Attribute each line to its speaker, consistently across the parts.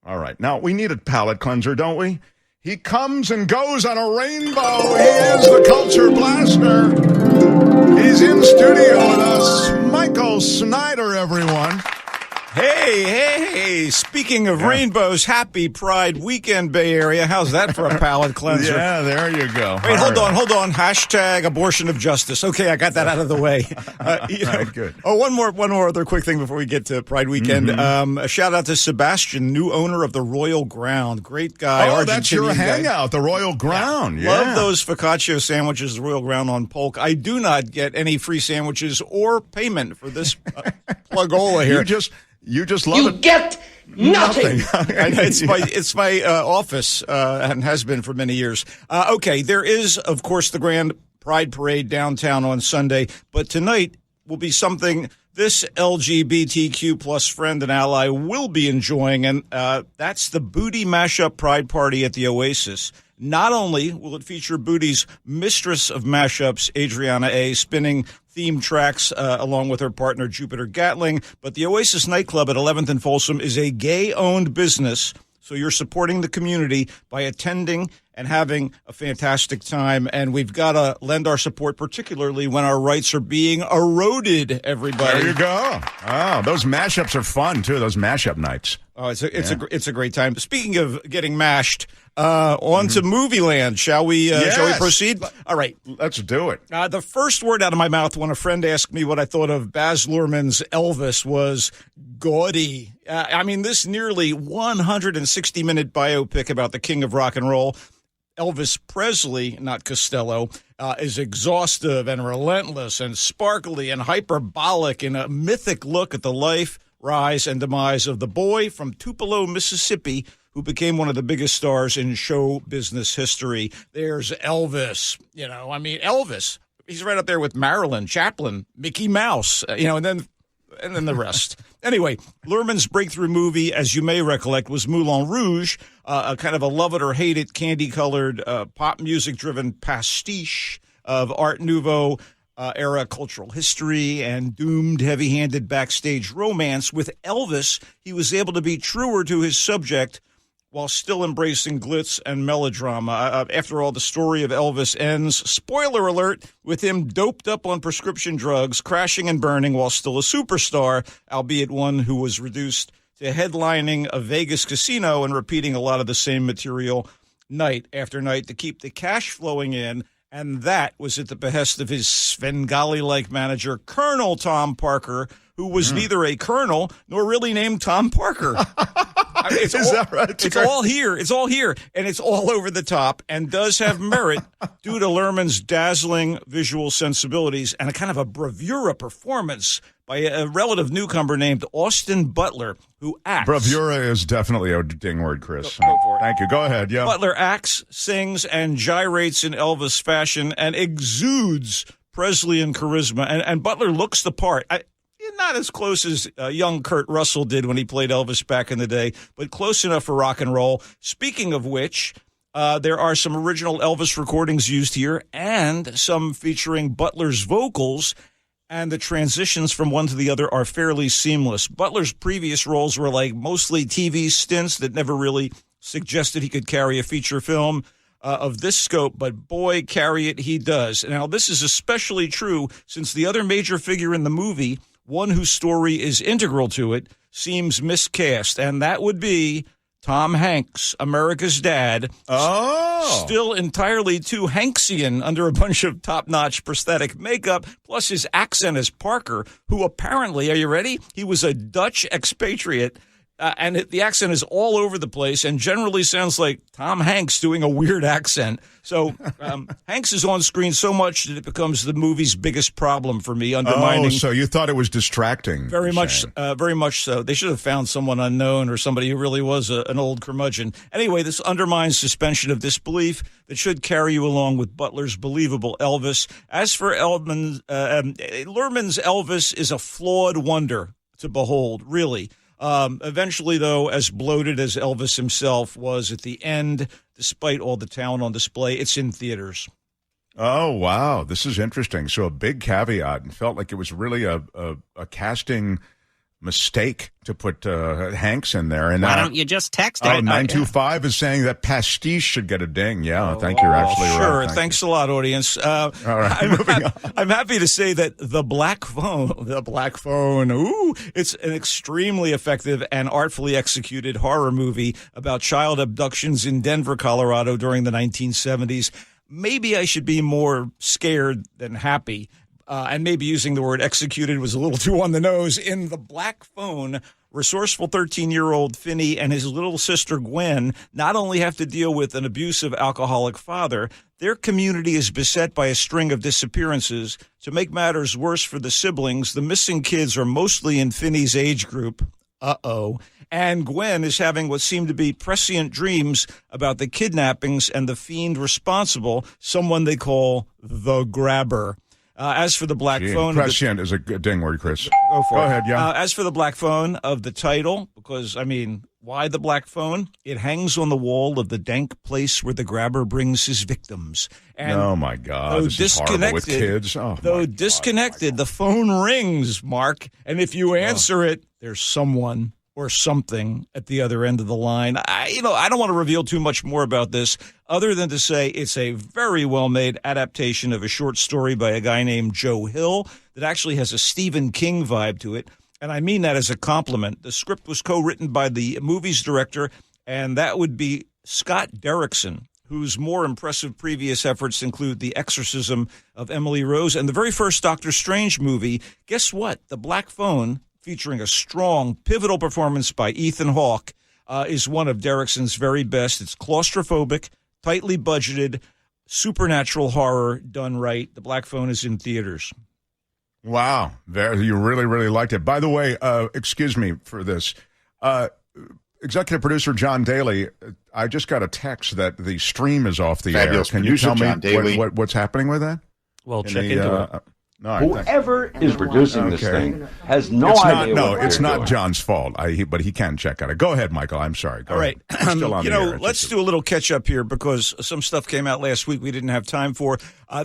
Speaker 1: All right. Now, we need a palate cleanser, don't we? He comes and goes on a rainbow. He is the Culture Blaster. He's in studio with us. Michael Snyder, everyone.
Speaker 2: Hey. Speaking of rainbows, happy Pride weekend, Bay Area. How's that for a palate cleanser?
Speaker 1: Yeah, there you go.
Speaker 2: Wait, hold on. Hashtag abortion of justice. Okay, I got that out of the way.
Speaker 1: Right, good.
Speaker 2: Oh, one more other quick thing before we get to Pride weekend. A shout out to Sebastian, new owner of the Royal Ground. Great guy.
Speaker 1: Oh, that's your hangout, the Royal Ground. Yeah.
Speaker 2: Love those focaccia sandwiches, the Royal Ground on Polk. I do not get any free sandwiches or payment for this plugola here.
Speaker 1: You just love it.
Speaker 3: You get nothing.
Speaker 2: It's my office and has been for many years. Okay, there is, of course, the Grand Pride Parade downtown on Sunday, but tonight will be something this LGBTQ plus friend and ally will be enjoying, and that's the Booty Mashup Pride Party at the Oasis. Not only will it feature Booty's mistress of mashups, Adriana A., spinning theme tracks along with her partner Jupiter Gatling, but the Oasis nightclub at 11th and Folsom is a gay-owned business, so you're supporting the community by attending and having a fantastic time, and we've got to lend our support, particularly when our rights are being eroded, everybody.
Speaker 1: There you go. Oh, those mashups are fun, too, those mashup nights.
Speaker 2: Oh, it's a great time. Speaking of getting mashed, on to Movie Land. Shall we proceed? All right.
Speaker 1: Let's do it.
Speaker 2: The first word out of my mouth when a friend asked me what I thought of Baz Luhrmann's Elvis was gaudy. This nearly 160-minute biopic about the king of rock and roll, Elvis Presley, not Costello, is exhaustive and relentless and sparkly and hyperbolic in a mythic look at the life, rise, and demise of the boy from Tupelo, Mississippi, who became one of the biggest stars in show business history. There's Elvis. Elvis. He's right up there with Marilyn, Chaplin, Mickey Mouse, and then the rest. Anyway, Luhrmann's breakthrough movie, as you may recollect, was Moulin Rouge, a kind of a love it or hate it, candy-colored, pop music-driven pastiche of Art Nouveau era cultural history and doomed, heavy-handed backstage romance. With Elvis, he was able to be truer to his subject while still embracing glitz and melodrama. After all, the story of Elvis ends, spoiler alert, with him doped up on prescription drugs, crashing and burning while still a superstar, albeit one who was reduced to headlining a Vegas casino and repeating a lot of the same material night after night to keep the cash flowing in. And that was at the behest of his Svengali-like manager, Colonel Tom Parker, who was neither a colonel nor really named Tom Parker.
Speaker 1: Is that right?
Speaker 2: It's all here. It's all here. And it's all over the top and does have merit due to Luhrmann's dazzling visual sensibilities and a kind of a bravura performance by a relative newcomer named Austin Butler, who acts.
Speaker 1: Bravura is definitely a ding word, Chris.
Speaker 2: Go for it.
Speaker 1: Thank you. Go ahead. Yeah.
Speaker 2: Butler acts, sings, and gyrates in Elvis fashion and exudes Presleyan charisma. And Butler looks the part. Not as close as young Kurt Russell did when he played Elvis back in the day, but close enough for rock and roll. Speaking of which, there are some original Elvis recordings used here and some featuring Butler's vocals, and the transitions from one to the other are fairly seamless. Butler's previous roles were like mostly TV stints that never really suggested he could carry a feature film of this scope, but boy, carry it he does. Now, this is especially true since the other major figure in the movie, one whose story is integral to it, seems miscast, and that would be Tom Hanks, America's dad.
Speaker 1: Oh.
Speaker 2: Still entirely too Hanksian under a bunch of top-notch prosthetic makeup, plus his accent as Parker, who apparently, are you ready? He was a Dutch expatriate. And the accent is all over the place and generally sounds like Tom Hanks doing a weird accent. So Hanks is on screen so much that it becomes the movie's biggest problem for me, undermining.
Speaker 1: Oh, so you thought it was distracting.
Speaker 2: Very much so. They should have found someone unknown or somebody who really was an old curmudgeon. Anyway, this undermines suspension of disbelief that should carry you along with Butler's believable Elvis. As for Luhrmann's Elvis is a flawed wonder to behold, really. Eventually, though, as bloated as Elvis himself was at the end, despite all the talent on display, it's in theaters.
Speaker 1: Oh, wow. This is interesting. So a big caveat, and felt like it was really a casting mistake to put Hanks in there. And
Speaker 4: why don't you just text it?
Speaker 1: 925 is saying that Pastiche should get a ding. Yeah, thank you. You're absolutely right.
Speaker 2: Sure. Thanks a lot, audience.
Speaker 1: All right,
Speaker 2: I'm happy to say that The Black Phone, it's an extremely effective and artfully executed horror movie about child abductions in Denver, Colorado during the 1970s. Maybe I should be more scared than happy. And maybe using the word executed was a little too on the nose. In The Black Phone, resourceful 13-year-old Finney and his little sister Gwen not only have to deal with an abusive alcoholic father, their community is beset by a string of disappearances. To make matters worse for the siblings, the missing kids are mostly in Finney's age group. And Gwen is having what seem to be prescient dreams about the kidnappings and the fiend responsible, someone they call the Grabber. As for The Black Phone...
Speaker 1: Prescient is a good ding word, Chris.
Speaker 2: Go
Speaker 1: ahead, yeah.
Speaker 2: As for The Black Phone of the title, because, why The Black Phone? It hangs on the wall of the dank place where the grabber brings his victims. And
Speaker 1: oh, my God. This is horrible with kids.
Speaker 2: Though disconnected, the phone rings, Mark. And if you answer it, there's someone or something at the other end of the line. I don't want to reveal too much more about this other than to say it's a very well-made adaptation of a short story by a guy named Joe Hill that actually has a Stephen King vibe to it. And I mean that as a compliment. The script was co-written by the movie's director, and that would be Scott Derrickson, whose more impressive previous efforts include The Exorcism of Emily Rose and the very first Doctor Strange movie. Guess what? The Black Phone, featuring a strong, pivotal performance by Ethan Hawke, is one of Derrickson's very best. It's claustrophobic, tightly budgeted, supernatural horror done right. The Black Phone is in theaters.
Speaker 1: Wow. You really, really liked it. By the way, excuse me for this. Executive producer John Daly, I just got a text that the stream is off the
Speaker 5: Fabulous
Speaker 1: air. Can you tell
Speaker 5: me
Speaker 1: what's happening with that?
Speaker 4: Well, check into it.
Speaker 1: No,
Speaker 5: whoever is producing this thing has no idea.
Speaker 1: It's not John's fault. But he can check on it. Go ahead, Michael. I'm sorry. Go
Speaker 2: All right.
Speaker 1: ahead. Still on the air.
Speaker 2: Let's do a little catch up here because some stuff came out last week we didn't have time for.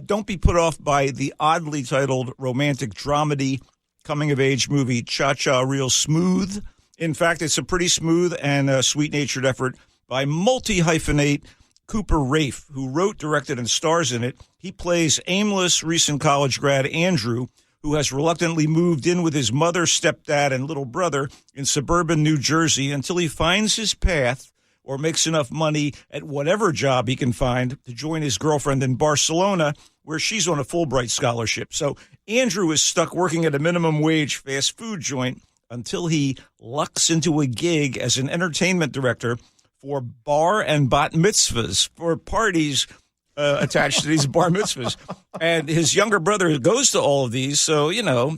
Speaker 2: Don't be put off by the oddly titled romantic dramedy coming of age movie Cha-Cha Real Smooth. In fact, it's a pretty smooth and sweet-natured effort by multi-hyphenate Cooper Rafe, who wrote, directed, and stars in it. He plays aimless recent college grad Andrew, who has reluctantly moved in with his mother, stepdad, and little brother in suburban New Jersey until he finds his path or makes enough money at whatever job he can find to join his girlfriend in Barcelona, where she's on a Fulbright scholarship. So Andrew is stuck working at a minimum wage fast food joint until he lucks into a gig as an entertainment director for bar and bat mitzvahs, for parties attached to these bar mitzvahs. And his younger brother goes to all of these. So,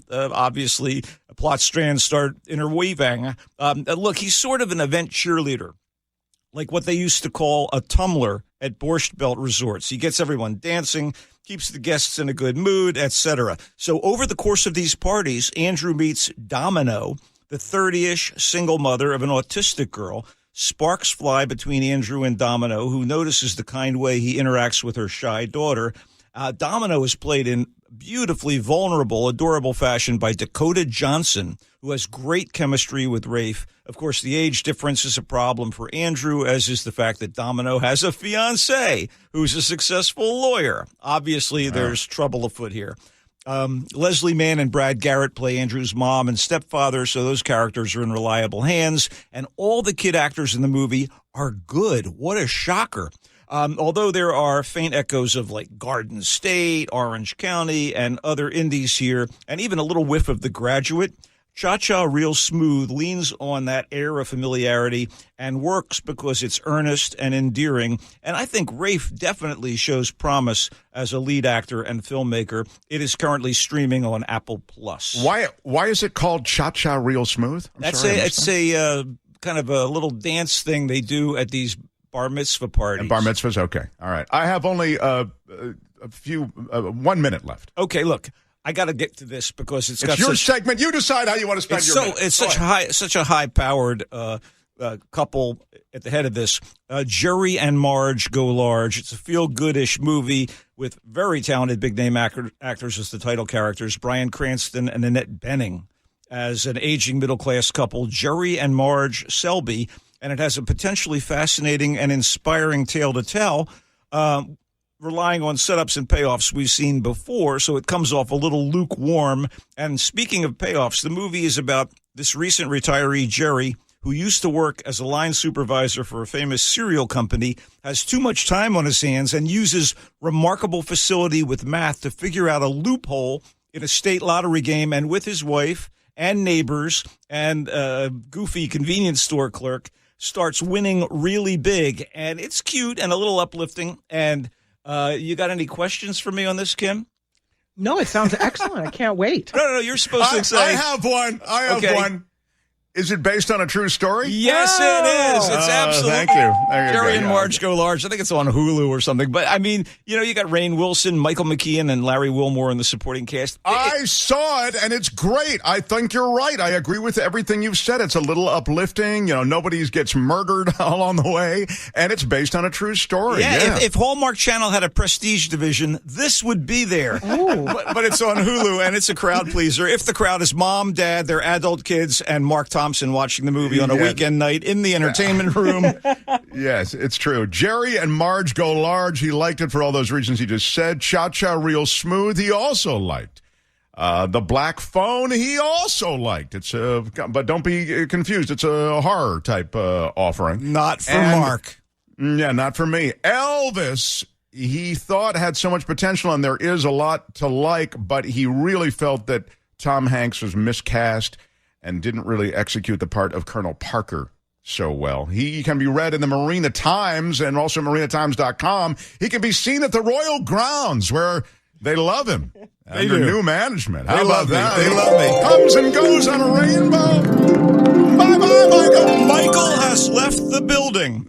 Speaker 2: obviously, plot strands start interweaving. Look, he's sort of an event cheerleader, like what they used to call a tumbler at Borscht Belt resorts. He gets everyone dancing, keeps the guests in a good mood, etc. So over the course of these parties, Andrew meets Domino, the 30-ish single mother of an autistic girl. Sparks fly between Andrew and Domino, who notices the kind way he interacts with her shy daughter. Domino is played in beautifully vulnerable, adorable fashion by Dakota Johnson, who has great chemistry with Rafe. Of course, the age difference is a problem for Andrew, as is the fact that Domino has a fiancé who's a successful lawyer. Obviously, there's trouble afoot here. Leslie Mann and Brad Garrett play Andrew's mom and stepfather, so those characters are in reliable hands. And all the kid actors in the movie are good. What a shocker. Although there are faint echoes of like Garden State, Orange County, and other indies here, and even a little whiff of The Graduate, Cha-Cha Real Smooth leans on that air of familiarity and works because it's earnest and endearing. And I think Rafe definitely shows promise as a lead actor and filmmaker. It is currently streaming on Apple Plus.
Speaker 1: Why is it called Cha-Cha Real Smooth?
Speaker 2: It's a kind of a little dance thing they do at these bar mitzvah parties.
Speaker 1: And bar mitzvahs? Okay. All right. I have only a few 1 minute left.
Speaker 2: Okay, look. I got to get to this because it's got
Speaker 1: your segment. You decide how you want to spend your minute.
Speaker 2: It's such a high-powered couple at the head of this. Jerry and Marge Go Large. It's a feel-good-ish movie with very talented big-name actors as the title characters, Bryan Cranston and Annette Bening. as an aging middle-class couple, Jerry and Marge Selby, and it has a potentially fascinating and inspiring tale to tell, relying on setups and payoffs we've seen before, so it comes off a little lukewarm. And speaking of payoffs, the movie is about this recent retiree, Jerry, who used to work as a line supervisor for a famous cereal company, has too much time on his hands, and uses remarkable facility with math to figure out a loophole in a state lottery game, and with his wife and neighbors and a goofy convenience store clerk, starts winning really big. And it's cute and a little uplifting. And you got any questions for me on this, Kim?
Speaker 3: No, it sounds excellent. I can't wait.
Speaker 2: No, you're supposed to say.
Speaker 1: I have one.
Speaker 2: Okay.
Speaker 1: One. Is it based on a true story?
Speaker 2: Yes, it is. It's absolutely.
Speaker 1: Thank you. There you
Speaker 2: Jerry
Speaker 1: go.
Speaker 2: and Marge Go Large. I think it's on Hulu or something. But, I mean, you got Rainn Wilson, Michael McKean, and Larry Wilmore in the supporting cast.
Speaker 1: I saw it, and it's great. I think you're right. I agree with everything you've said. It's a little uplifting. Nobody gets murdered along the way, and it's based on a true story.
Speaker 2: Yeah. If Hallmark Channel had a prestige division, this would be there. But it's on Hulu, and it's a crowd pleaser. If the crowd is mom, dad, their adult kids, and Mark Thompson watching the movie on a weekend night in the entertainment room.
Speaker 1: Yes, it's true. Jerry and Marge Go Large. He liked it for all those reasons he just said. Cha-Cha Real Smooth. He also liked. The Black Phone. He also liked. But don't be confused. It's a horror type offering.
Speaker 2: Not for Mark.
Speaker 1: Yeah, not for me. Elvis, he thought had so much potential, and there is a lot to like, but he really felt that Tom Hanks was miscast and didn't really execute the part of Colonel Parker so well. He can be read in the Marina Times and also marinatimes.com. He can be seen at the Royal Grounds, where they love him under new management. How about that?
Speaker 2: They love me.
Speaker 1: Comes and goes on a rainbow. Bye-bye, Michael.
Speaker 2: Michael has left the building.